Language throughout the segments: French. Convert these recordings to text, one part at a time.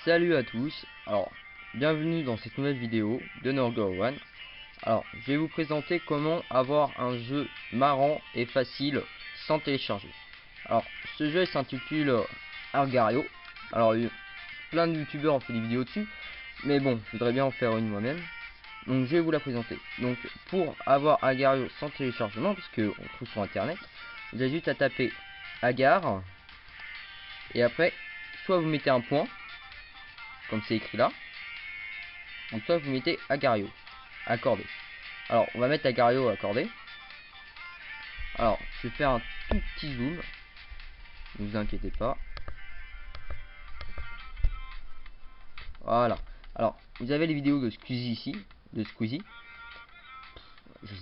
Salut à tous, alors bienvenue dans cette nouvelle vidéo de Norgo1. Alors je vais vous présenter comment avoir un jeu marrant et facile sans télécharger. Alors ce jeu s'intitule Agar.io. Alors plein de youtubeurs ont fait des vidéos dessus, mais bon je voudrais bien en faire une moi-même. Donc je vais vous la présenter. Donc pour avoir Agar.io sans téléchargement, parce qu'on trouve sur internet, vous avez juste à taper Agar, et après soit vous mettez un point comme c'est écrit là, donc soit vous mettez Agar.io accordé. Alors on va mettre Agar.io accordé. Alors je vais faire un tout petit zoom, ne vous inquiétez pas. Voilà. Alors vous avez les vidéos de Squeezie ici, je les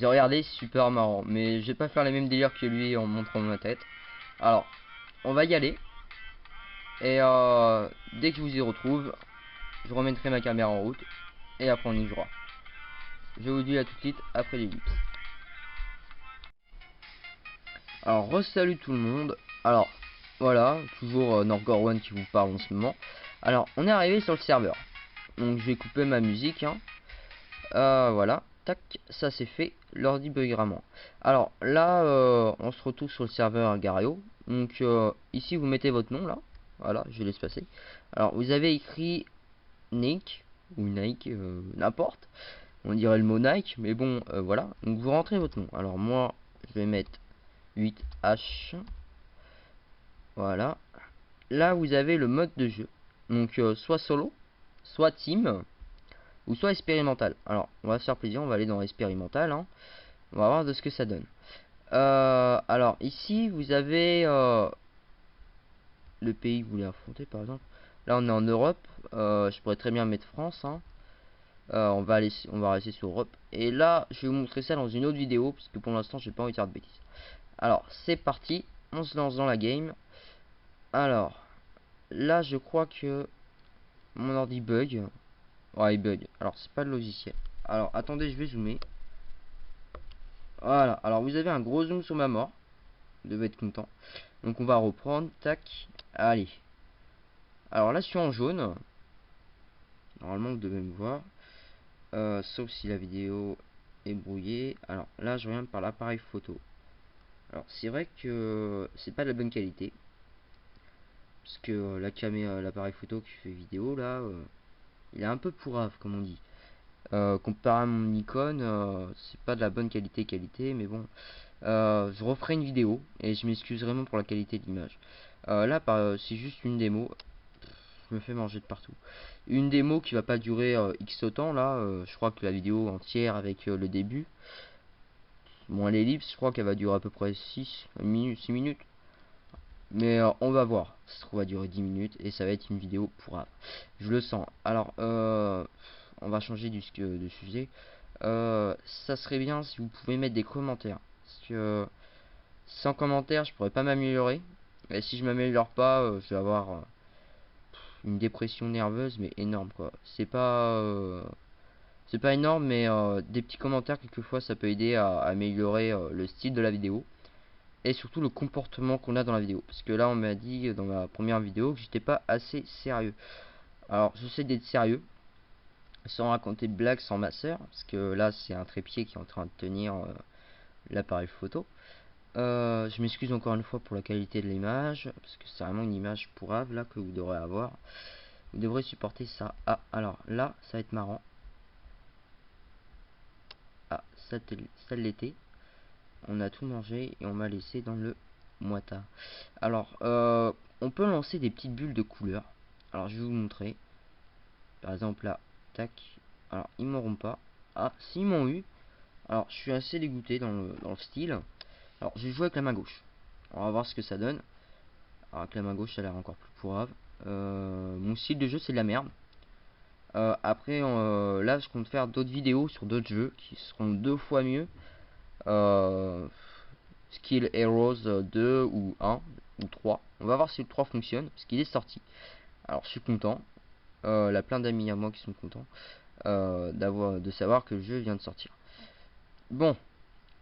ai regardées, c'est super marrant, mais je vais pas faire les mêmes délires que lui en montrant ma tête. Alors on va y aller, et dès que je vous y retrouve, je remettrai ma caméra en route et après on y jouera. Je vous dis à tout de suite après les lips. Alors re-salut tout le monde. Alors voilà, toujours Norgor1 qui vous parle en ce moment. Alors on est arrivé sur le serveur, donc je vais couper ma musique hein. Voilà, tac, ça c'est fait, l'ordi buggera moins. Alors là on se retrouve sur le serveur Agar.io. Donc ici vous mettez votre nom là. Voilà, je laisse passer. Alors vous avez écrit Nike ou Nike, n'importe, on dirait le mot Nike, mais bon voilà. Donc vous rentrez votre nom. Alors moi je vais mettre 8H. Voilà. Là vous avez le mode de jeu. Donc soit solo, soit team, ou soit expérimental. Alors on va se faire plaisir, on va aller dans expérimental hein. On va voir de ce que ça donne. Alors ici vous avez le pays que vous voulez affronter par exemple. Là on est en Europe, je pourrais très bien mettre France hein. On va rester sur Europe. Et là je vais vous montrer ça dans une autre vidéo, parce que pour l'instant j'ai pas envie de faire de bêtises. Alors c'est parti, on se lance dans la game. Alors là je crois que mon ordi bug. Ouais il bug, alors c'est pas le logiciel. Alors attendez, je vais zoomer. Voilà, alors vous avez un gros zoom sur ma mort, vous devez être content. Donc on va reprendre, tac, allez. Alors là je suis en jaune. Normalement vous devez me voir, sauf si la vidéo est brouillée. Alors là je regarde par l'appareil photo. Alors c'est vrai que c'est pas de la bonne qualité, parce que la caméra, l'appareil photo qui fait vidéo là, il est un peu pourrave comme on dit. Comparé à mon Nikon, c'est pas de la bonne qualité, mais bon, je referai une vidéo et je m'excuse vraiment pour la qualité de l'image. Là c'est juste une démo, je me fais manger de partout. Une démo qui va pas durer X temps là, je crois que la vidéo entière avec le début, bon l'ellipse, je crois qu'elle va durer à peu près 6 minutes. Mais on va voir, ça se trouve va durer 10 minutes et ça va être une vidéo pourrave. Je le sens. Alors on va changer de sujet. Ça serait bien si vous pouvez mettre des commentaires, parce que sans commentaires je pourrais pas m'améliorer, et si je m'améliore pas je vais avoir une dépression nerveuse mais énorme quoi. C'est pas énorme, mais des petits commentaires quelquefois ça peut aider à améliorer le style de la vidéo et surtout le comportement qu'on a dans la vidéo, parce que là on m'a dit dans ma première vidéo que j'étais pas assez sérieux. Alors j'essaie d'être sérieux sans raconter de blagues sans ma soeur, parce que là c'est un trépied qui est en train de tenir l'appareil photo. Je m'excuse encore une fois pour la qualité de l'image, parce que c'est vraiment une image pourrave là que vous devrez avoir. Vous devrez supporter ça. Ah, alors là ça va être marrant. Ah, ça l'était. On a tout mangé et on m'a laissé dans le moita. Alors on peut lancer des petites bulles de couleur. Alors je vais vous montrer. Par exemple là, tac. Alors ils m'auront pas. Ah, s'ils m'ont eu. Alors je suis assez dégoûté dans le style. Alors je vais jouer avec la main gauche. On va voir ce que ça donne. Alors avec la main gauche ça a l'air encore plus pourrave. Mon style de jeu c'est de la merde. Après là je compte faire d'autres vidéos sur d'autres jeux qui seront 2 fois mieux. Skill Heroes 2 ou 1 ou 3. On va voir si le 3 fonctionne, parce qu'il est sorti. Alors je suis content. Il y a plein d'amis à moi qui sont contents de savoir que le jeu vient de sortir. Bon,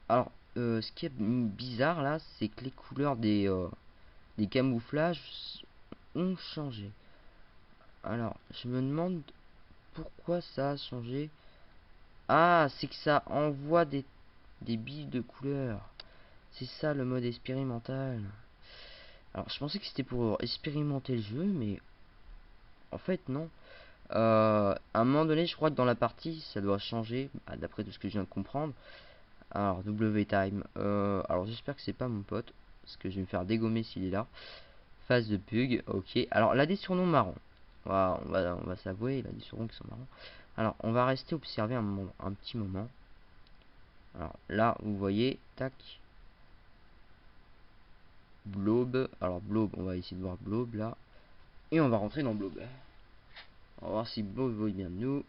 alors ce qui est bizarre là, c'est que les couleurs des camouflages ont changé. Alors, je me demande pourquoi ça a changé. Ah, c'est que ça envoie des billes de couleur. C'est ça le mode expérimental. Alors, je pensais que c'était pour expérimenter le jeu, mais en fait, non. À un moment donné, je crois que dans la partie, ça doit changer, d'après tout ce que je viens de comprendre. Alors, W-Time. Alors, j'espère que c'est pas mon pote, parce que je vais me faire dégommer s'il est là. Phase de bug, ok. Alors, il a des surnoms marrants. Voilà, on va s'avouer, il a des surnoms qui sont marrants. Alors, on va rester observer un petit moment. Alors, là, vous voyez, tac. Blob. Alors, Blob, on va essayer de voir Blob, là. Et on va rentrer dans Blob. On va voir si Blob veut bien de nous.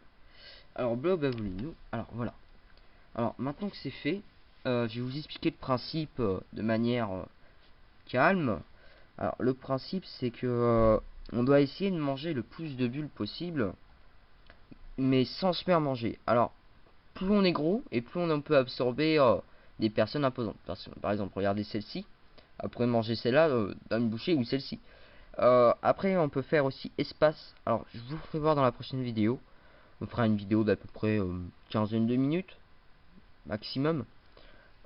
Alors, Blob a voulu de nous. Alors, voilà. Alors, maintenant que c'est fait, je vais vous expliquer le principe de manière calme. Alors, le principe, c'est que on doit essayer de manger le plus de bulles possible, mais sans se faire manger. Alors, plus on est gros, et plus on peut absorber des personnes imposantes. Par exemple, regardez celle-ci. Après manger celle-là dans une bouchée ou celle-ci. Après, on peut faire aussi espace. Alors, je vous ferai voir dans la prochaine vidéo. On fera une vidéo d'à peu près quinzaine de minutes maximum.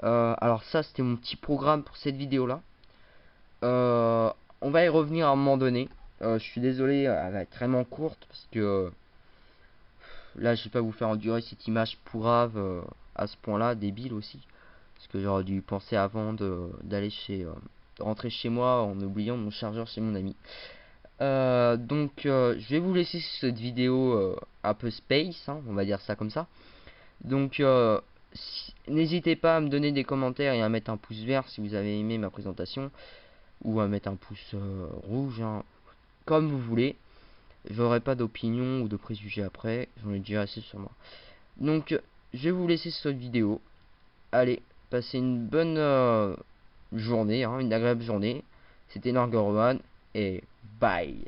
Alors ça, c'était mon petit programme pour cette vidéo là. On va y revenir à un moment donné. Je suis désolé, elle va être vraiment courte parce que là je vais pas vous faire endurer cette image pourrave à ce point là, débile aussi, parce que j'aurais dû penser avant d'aller de rentrer chez moi en oubliant mon chargeur chez mon ami. Donc je vais vous laisser cette vidéo un peu space, hein, on va dire ça comme ça. Donc n'hésitez pas à me donner des commentaires et à mettre un pouce vert si vous avez aimé ma présentation, ou à mettre un pouce rouge, hein, comme vous voulez. J'aurai pas d'opinion ou de préjugés après, j'en ai déjà assez sur moi. Donc je vais vous laisser cette vidéo. Allez, passez une bonne journée, hein, une agréable journée. C'était Nargoroman et bye.